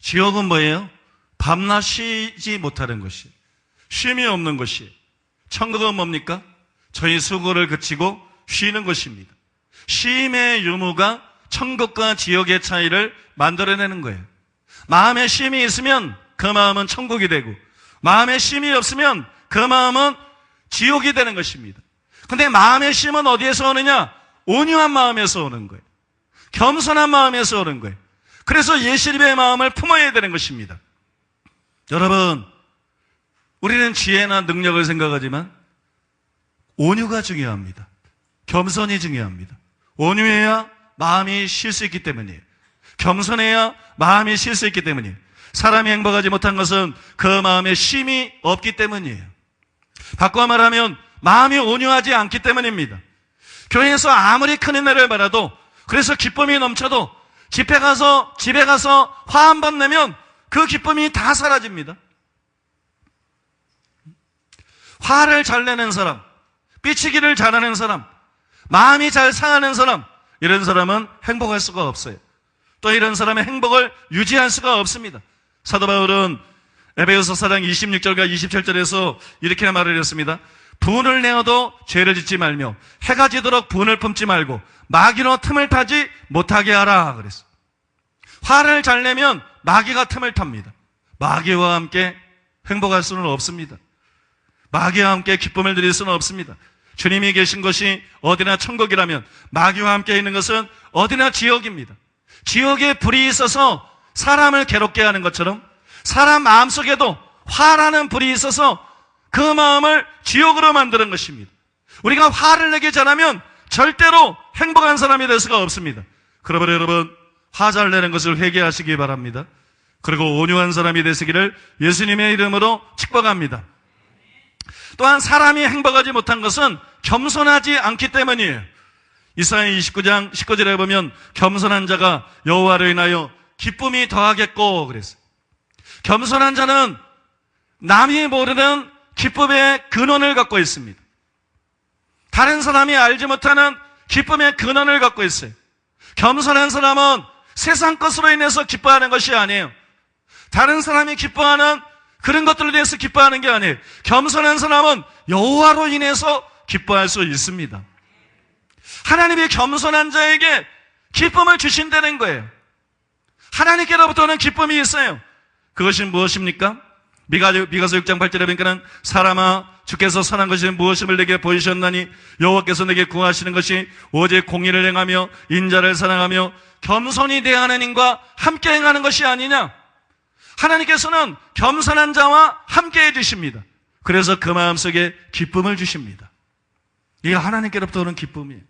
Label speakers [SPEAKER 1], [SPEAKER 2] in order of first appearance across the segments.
[SPEAKER 1] 지옥은 뭐예요? 밤낮 쉬지 못하는 것이, 쉼이 없는 것이. 천국은 뭡니까? 저희 수고를 그치고 쉬는 것입니다. 쉼의 유무가 천국과 지옥의 차이를 만들어내는 거예요. 마음에 쉼이 있으면 그 마음은 천국이 되고, 마음에 쉼이 없으면 그 마음은 지옥이 되는 것입니다. 근데 마음의 쉼은 어디에서 오느냐? 온유한 마음에서 오는 거예요. 겸손한 마음에서 오는 거예요. 그래서 예시립의 마음을 품어야 되는 것입니다. 여러분, 우리는 지혜나 능력을 생각하지만 온유가 중요합니다. 겸손이 중요합니다. 온유해야 마음이 쉴 수 있기 때문이에요. 겸손해야 마음이 쉴 수 있기 때문이에요. 사람이 행복하지 못한 것은 그 마음에 쉼이 없기 때문이에요. 바꿔 말하면 마음이 온유하지 않기 때문입니다. 교회에서 아무리 큰 은혜를 받아도, 그래서 기쁨이 넘쳐도 집에 가서 화 한 번 내면 그 기쁨이 다 사라집니다. 화를 잘 내는 사람, 삐치기를 잘하는 사람, 마음이 잘 상하는 사람, 이런 사람은 행복할 수가 없어요. 또 이런 사람의 행복을 유지할 수가 없습니다. 사도 바울은 에베소서 4장 26절과 27절에서 이렇게 말을 했습니다. 분을 내어도 죄를 짓지 말며 해가 지도록 분을 품지 말고 마귀로 틈을 타지 못하게 하라 그랬어요. 화를 잘 내면 마귀가 틈을 탑니다. 마귀와 함께 행복할 수는 없습니다. 마귀와 함께 기쁨을 누릴 수는 없습니다. 주님이 계신 것이 어디나 천국이라면 마귀와 함께 있는 것은 어디나 지옥입니다. 지옥에 불이 있어서 사람을 괴롭게 하는 것처럼 사람 마음속에도 화라는 불이 있어서 그 마음을 지옥으로 만드는 것입니다. 우리가 화를 내게 잘하면 절대로 행복한 사람이 될 수가 없습니다. 그러므로 여러분, 화 잘 내는 것을 회개하시기 바랍니다. 그리고 온유한 사람이 되시기를 예수님의 이름으로 축복합니다. 또한 사람이 행복하지 못한 것은 겸손하지 않기 때문이에요. 이사야 29장 19절에 보면 겸손한 자가 여호와를 인하여 기쁨이 더하겠고 그랬어요. 겸손한 자는 남이 모르는 기쁨의 근원을 갖고 있습니다. 다른 사람이 알지 못하는 기쁨의 근원을 갖고 있어요. 겸손한 사람은 세상 것으로 인해서 기뻐하는 것이 아니에요. 다른 사람이 기뻐하는 그런 것들에 대해서 기뻐하는 게 아니에요. 겸손한 사람은 여호와로 인해서 기뻐할 수 있습니다. 하나님이 겸손한 자에게 기쁨을 주신다는 거예요. 하나님께로부터는 기쁨이 있어요. 그것이 무엇입니까? 미가서 6장 8절에 보니까는 사람아 주께서 선한 것이 무엇임을 내게 보이셨나니 여호와께서 내게 구하시는 것이 오직 공의를 행하며 인자를 사랑하며 겸손히 대하는 인과 함께 행하는 것이 아니냐. 하나님께서는 겸손한 자와 함께 해주십니다. 그래서 그 마음속에 기쁨을 주십니다. 이게 하나님께로부터 오는 기쁨이에요.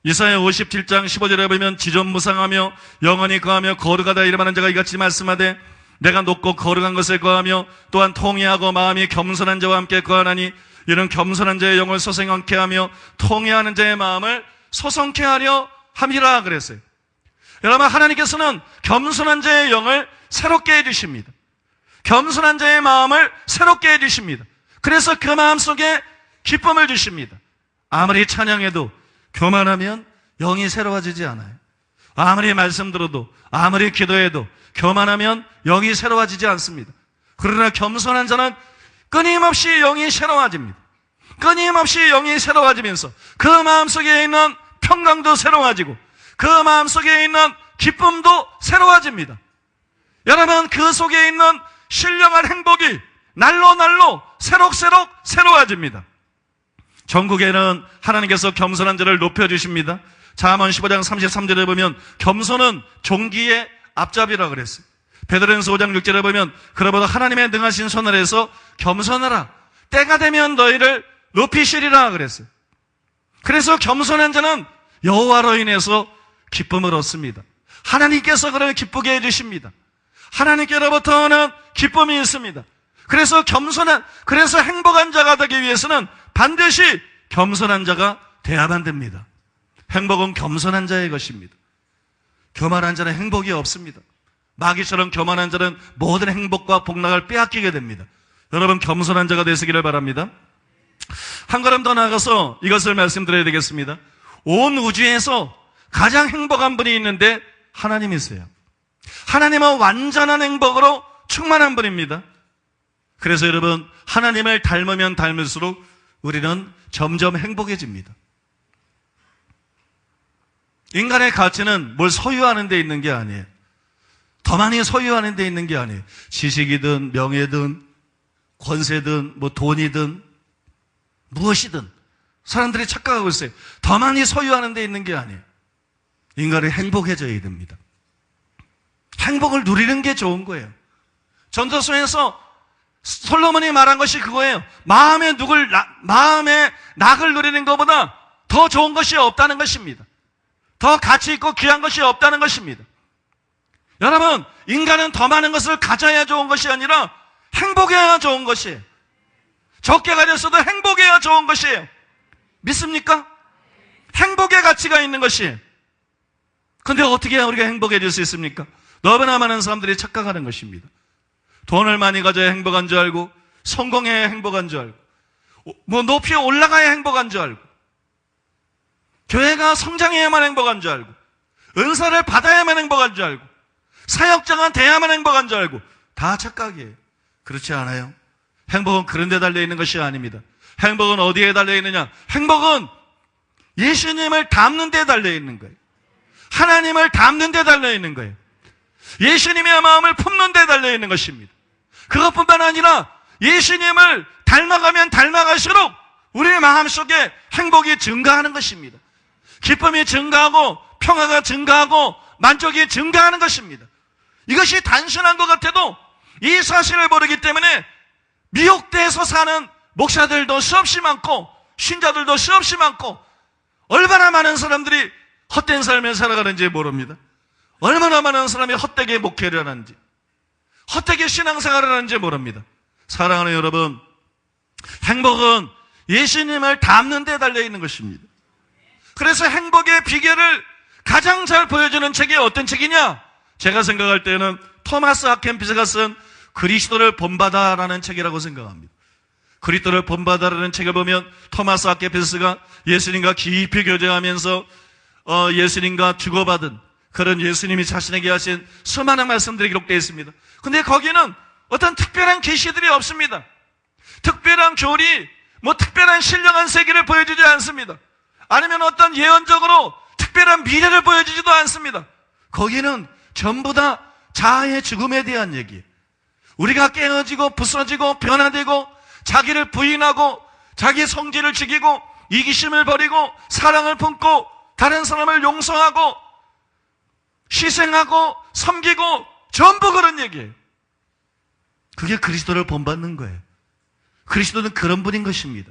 [SPEAKER 1] 이사야 57장 15절에 보면 지존무상하며 영원히 거하며 거룩하다 이름하는 자가 이같이 말씀하되 내가 높고 거룩한 것을 거하며 또한 통회하고 마음이 겸손한 자와 함께 거하나니 이는 겸손한 자의 영을 소생케 하며 통회하는 자의 마음을 소성케 하려 함이라 그랬어요. 여러분, 하나님께서는 겸손한 자의 영을 새롭게 해주십니다. 겸손한 자의 마음을 새롭게 해주십니다. 그래서 그 마음속에 기쁨을 주십니다. 아무리 찬양해도 교만하면 영이 새로워지지 않아요. 아무리 말씀 들어도, 아무리 기도해도 교만하면 영이 새로워지지 않습니다. 그러나 겸손한 자는 끊임없이 영이 새로워집니다. 끊임없이 영이 새로워지면서 그 마음속에 있는 평강도 새로워지고 그 마음속에 있는 기쁨도 새로워집니다. 여러분, 그 속에 있는 신령한 행복이 날로 새록새록 새로워집니다. 전국에는 하나님께서 겸손한 자를 높여주십니다. 잠언 15장 33절에 보면 겸손은 종기의 앞잡이라고 그랬어요. 베드로전서 5장 6절에 보면 그러므로 하나님의 능하신 손을 해서 겸손하라. 때가 되면 너희를 높이시리라 그랬어요. 그래서 겸손한 자는 여호와로 인해서 기쁨을 얻습니다. 하나님께서 그를 기쁘게 해주십니다. 하나님께로부터는 기쁨이 있습니다. 그래서 그래서 행복한 자가 되기 위해서는 반드시 겸손한 자가 돼야만 됩니다. 행복은 겸손한 자의 것입니다. 교만한 자는 행복이 없습니다. 마귀처럼 교만한 자는 모든 행복과 복락을 빼앗기게 됩니다. 여러분, 겸손한 자가 되시기를 바랍니다. 한 걸음 더 나아가서 이것을 말씀드려야 되겠습니다. 온 우주에서 가장 행복한 분이 있는데 하나님이세요. 하나님은 완전한 행복으로 충만한 분입니다. 그래서 여러분, 하나님을 닮으면 닮을수록 우리는 점점 행복해집니다. 인간의 가치는 뭘 소유하는 데 있는 게 아니에요. 더 많이 소유하는 데 있는 게 아니에요. 지식이든 명예든 권세든 돈이든 무엇이든 사람들이 착각하고 있어요. 더 많이 소유하는 데 있는 게 아니에요. 인간은 행복해져야 됩니다. 행복을 누리는 게 좋은 거예요. 전도서에서 솔로몬이 말한 것이 그거예요. 마음의 낙을 누리는 것보다 더 좋은 것이 없다는 것입니다. 더 가치 있고 귀한 것이 없다는 것입니다. 여러분, 인간은 더 많은 것을 가져야 좋은 것이 아니라 행복해야 좋은 것이에요. 적게 가졌어도 행복해야 좋은 것이에요. 믿습니까? 행복의 가치가 있는 것이에요. 근데 어떻게 해야 우리가 행복해질 수 있습니까? 너무나 많은 사람들이 착각하는 것입니다. 돈을 많이 가져야 행복한 줄 알고, 성공해야 행복한 줄 알고, 높이 올라가야 행복한 줄 알고, 교회가 성장해야만 행복한 줄 알고, 은사를 받아야만 행복한 줄 알고, 사역자가 돼야만 행복한 줄 알고, 다 착각이에요. 그렇지 않아요? 행복은 그런 데 달려있는 것이 아닙니다. 행복은 어디에 달려있느냐? 행복은 예수님을 닮는 데 달려있는 거예요. 하나님을 닮는 데 달려있는 거예요. 예수님의 마음을 품는 데 달려있는 것입니다. 그것뿐만 아니라 예수님을 닮아가면 닮아갈수록 우리의 마음속에 행복이 증가하는 것입니다. 기쁨이 증가하고 평화가 증가하고 만족이 증가하는 것입니다. 이것이 단순한 것 같아도 이 사실을 모르기 때문에 미혹돼서 사는 목사들도 수없이 많고 신자들도 수없이 많고 얼마나 많은 사람들이 헛된 삶을 살아가는지 모릅니다. 얼마나 많은 사람이 헛되게 목회를 하는지, 헛되게 신앙생활을 하는지 모릅니다. 사랑하는 여러분, 행복은 예수님을 닮는 데 달려있는 것입니다. 그래서 행복의 비결을 가장 잘 보여주는 책이 어떤 책이냐? 제가 생각할 때는 토마스 아켄피스가 쓴 그리스도를 본받아라는 책이라고 생각합니다. 그리스도를 본받아라는 책을 보면 토마스 아켄피스가 예수님과 깊이 교제하면서 예수님과 주고받은 그런 예수님이 자신에게 하신 수많은 말씀들이 기록되어 있습니다. 근데 거기는 어떤 특별한 계시들이 없습니다. 특별한 교리, 특별한 신령한 세계를 보여주지 않습니다. 아니면 어떤 예언적으로 특별한 미래를 보여주지도 않습니다. 거기는 전부 다 자아의 죽음에 대한 얘기예요. 우리가 깨어지고 부서지고 변화되고 자기를 부인하고 자기 성질을 죽이고 이기심을 버리고 사랑을 품고 다른 사람을 용서하고 희생하고 섬기고 전부 그런 얘기예요. 그게 그리스도를 본받는 거예요. 그리스도는 그런 분인 것입니다.